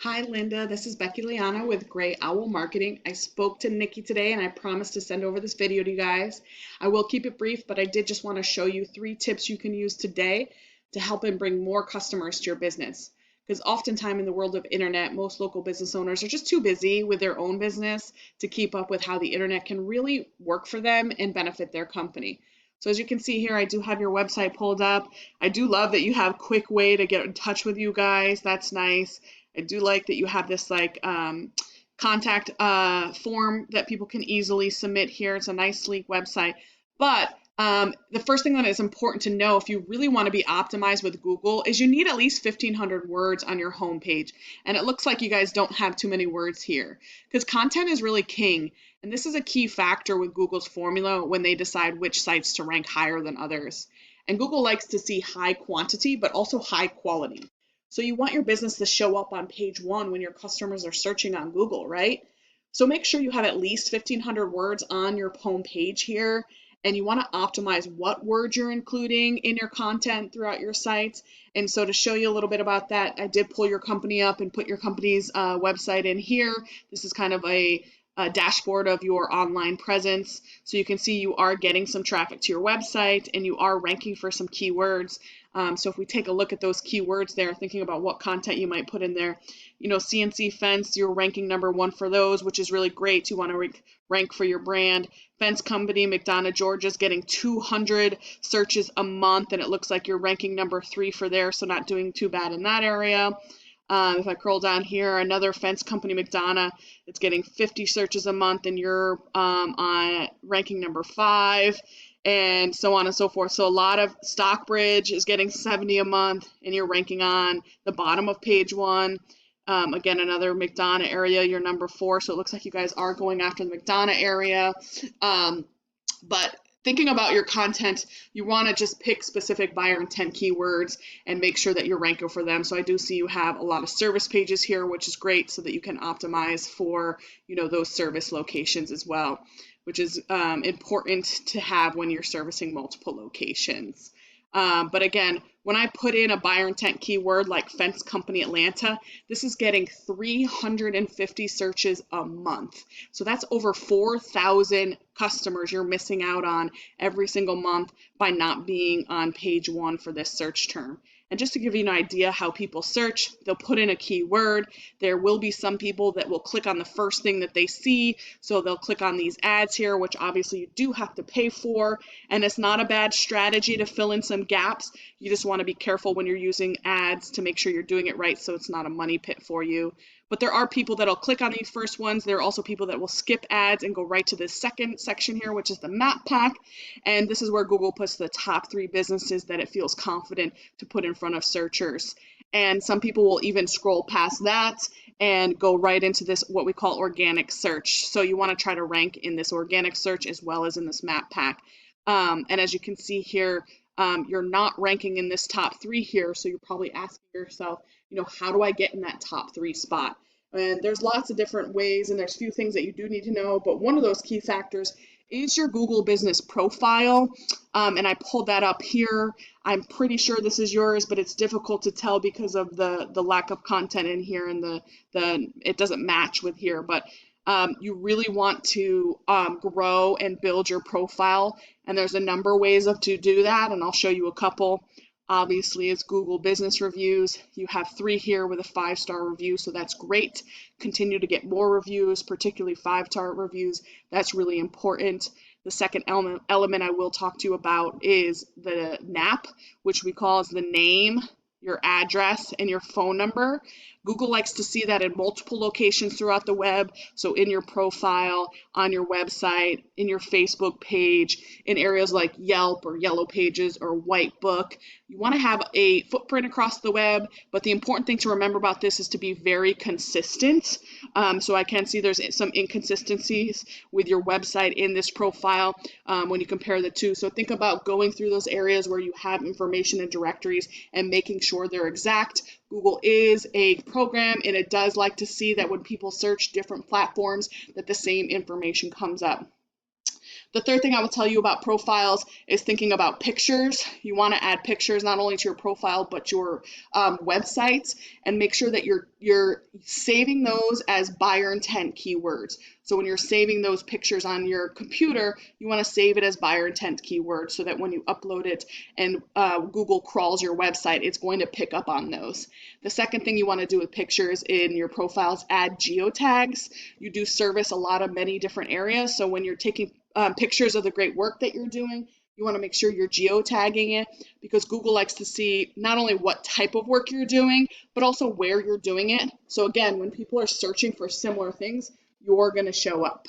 Hi, Linda. This is Becky Liana with Gray Owl Marketing. I spoke to Nikki today and I promised to send over this video to you guys. I will keep it brief, but I did just want to show you 3 tips you can use today to help and bring more customers to your business. Because oftentimes in the world of internet, most local business owners are just too busy with their own business to keep up with how the internet can really work for them and benefit their company. So as you can see here, I do have your website pulled up. I do love that you have a quick way to get in touch with you guys. That's nice. I do like that you have this contact form that people can easily submit here. It's a nice, sleek website. But the first thing that is important to know if you really want to be optimized with Google is you need at least 1,500 words on your homepage. And it looks like you guys don't have too many words here because content is really king. And this is a key factor with Google's formula when they decide which sites to rank higher than others. And Google likes to see high quantity, but also high quality. So you want your business to show up on page 1 when your customers are searching on Google, right? So make sure you have at least 1,500 words on your home page here, and you want to optimize what words you're including in your content throughout your sites. And so to show you a little bit about that, I did pull your company up and put your company's website in here. This is kind of a dashboard of your online presence. So you can see you are getting some traffic to your website and you are ranking for some keywords. So if we take a look at those keywords there, thinking about what content you might put in there, C&C Fence, you're ranking #1 for those, which is really great. You want to rank for your brand. Fence company, McDonough, Georgia is getting 200 searches a month, and it looks like you're ranking #3 for there, so not doing too bad in that area. If I scroll down here, another fence company, McDonough, it's getting 50 searches a month, and you're on ranking #5, and so on and so forth. So a lot of Stockbridge is getting 70 a month, and you're ranking on the bottom of page 1. Again, another McDonough area, you're #4, so it looks like you guys are going after the McDonough area. But thinking about your content, you want to just pick specific buyer intent keywords and make sure that you're ranking for them. So I do see you have a lot of service pages here, which is great so that you can optimize for, those service locations as well, which is important to have when you're servicing multiple locations. But again, when I put in a buyer intent keyword like Fence Company Atlanta, this is getting 350 searches a month. So that's over 4,000 customers you're missing out on every single month by not being on page 1 for this search term. And just to give you an idea how people search, they'll put in a keyword. There will be some people that will click on the first thing that they see. So they'll click on these ads here, which obviously you do have to pay for. And it's not a bad strategy to fill in some gaps. You just want to be careful when you're using ads to make sure you're doing it right so it's not a money pit for you. But there are people that'll click on these first ones. There are also people that will skip ads and go right to the second section here, which is the map pack. And this is where Google puts the top 3 businesses that it feels confident to put in front of searchers. And some people will even scroll past that and go right into this, what we call organic search. So you want to try to rank in this organic search as well as in this map pack. And as you can see here, you're not ranking in this top 3 here, so you're probably asking yourself, how do I get in that top 3 spot? And there's lots of different ways, and there's a few things that you do need to know, but one of those key factors is your Google business profile, and I pulled that up here. I'm pretty sure this is yours, but it's difficult to tell because of the lack of content in here, and it doesn't match with here, but you really want to grow and build your profile, and there's a number of ways to do that, and I'll show you a couple. Obviously, it's Google business reviews. You have 3 here with a 5-star review, so that's great. Continue to get more reviews, particularly 5-star reviews. That's really important. The second element I will talk to you about is the NAP, which we call as the name, your address, and your phone number. Google likes to see that in multiple locations throughout the web. So in your profile, on your website, in your Facebook page, in areas like Yelp or Yellow Pages or White Book. You want to have a footprint across the web, but the important thing to remember about this is to be very consistent. So I can see there's some inconsistencies with your website in this profile when you compare the two. So think about going through those areas where you have information and directories and making sure they're exact. Google is a program, and it does like to see that when people search different platforms that the same information comes up. The third thing I will tell you about profiles is thinking about pictures. You want to add pictures not only to your profile but your websites, and make sure that you're saving those as buyer intent keywords. So when you're saving those pictures on your computer, you want to save it as buyer intent keywords so that when you upload it and Google crawls your website, it's going to pick up on those. The second thing you want to do with pictures in your profiles, add geotags. You do service many different areas, so when you're taking pictures of the great work that you're doing, you want to make sure you're geotagging it, because Google likes to see not only what type of work you're doing, but also where you're doing it. So again, when people are searching for similar things, you're going to show up.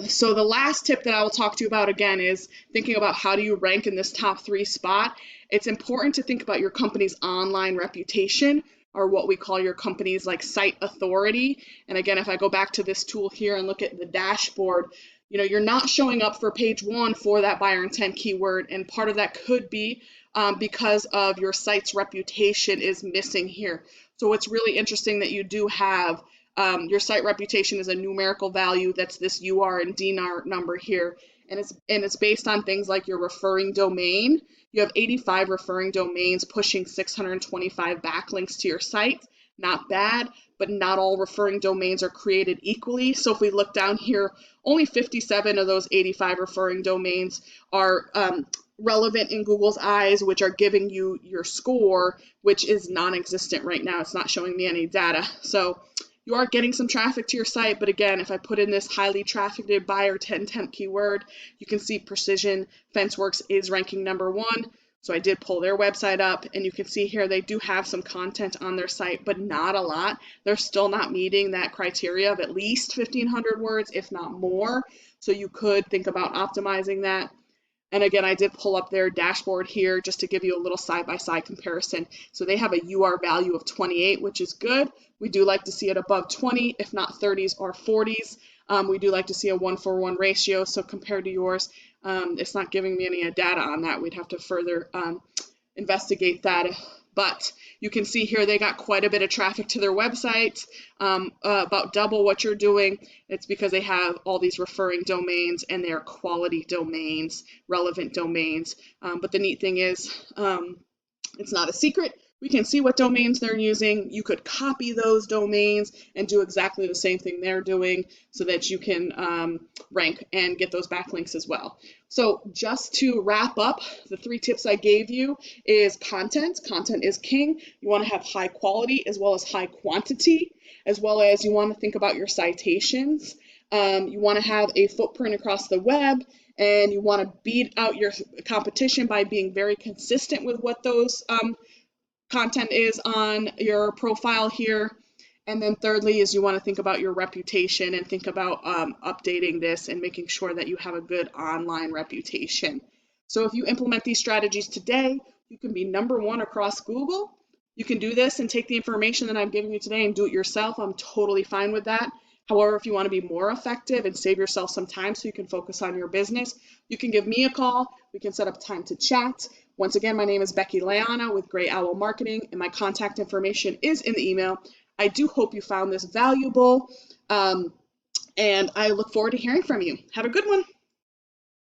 So the last tip that I will talk to you about again is thinking about how do you rank in this top 3 spot. It's important to think about your company's online reputation, or what we call your company's like site authority. And again, if I go back to this tool here and look at the dashboard, you're not showing up for page 1 for that buyer intent keyword, and part of that could be because of your site's reputation is missing here. So it's really interesting that you do have your site reputation is a numerical value. That's this UR and DNAR number here, and it's based on things like your referring domain. You have 85 referring domains pushing 625 backlinks to your site. Not bad, but not all referring domains are created equally. So if we look down here, only 57 of those 85 referring domains are relevant in Google's eyes, which are giving you your score, which is non-existent right now. It's not showing me any data. So you are getting some traffic to your site, but again, if I put in this highly trafficked buyer intent keyword, you can see Precision Fence Works is ranking number 1. So I did pull their website up, and you can see here they do have some content on their site, but not a lot. They're still not meeting that criteria of at least 1,500 words, if not more. So you could think about optimizing that. And again, I did pull up their dashboard here just to give you a little side-by-side comparison. So they have a UR value of 28, which is good. We do like to see it above 20, if not 30s or 40s. We do like to see a 1-for-1 ratio. So compared to yours, it's not giving me any data on that. We'd have to further investigate that. But you can see here they got quite a bit of traffic to their website, about double what you're doing. It's because they have all these referring domains, and they are quality domains, relevant domains. But the neat thing is, it's not a secret. We can see what domains they're using. You could copy those domains and do exactly the same thing they're doing so that you can rank and get those backlinks as well. So just to wrap up, the 3 tips I gave you is content. Content is king. You want to have high quality as well as high quantity, as well as you want to think about your citations. You want to have a footprint across the web, and you want to beat out your competition by being very consistent with what those content is on your profile here. And then thirdly is you want to think about your reputation and think about updating this and making sure that you have a good online reputation. So if you implement these strategies today, you can be number 1 across Google. You can do this and take the information that I'm giving you today and do it yourself. I'm totally fine with that. However, if you want to be more effective and save yourself some time so you can focus on your business, you can give me a call. We can set up time to chat. Once again, my name is Becky with Gray Owl Marketing, and my contact information is in the email. I do hope you found this valuable, and I look forward to hearing from you. Have a good one.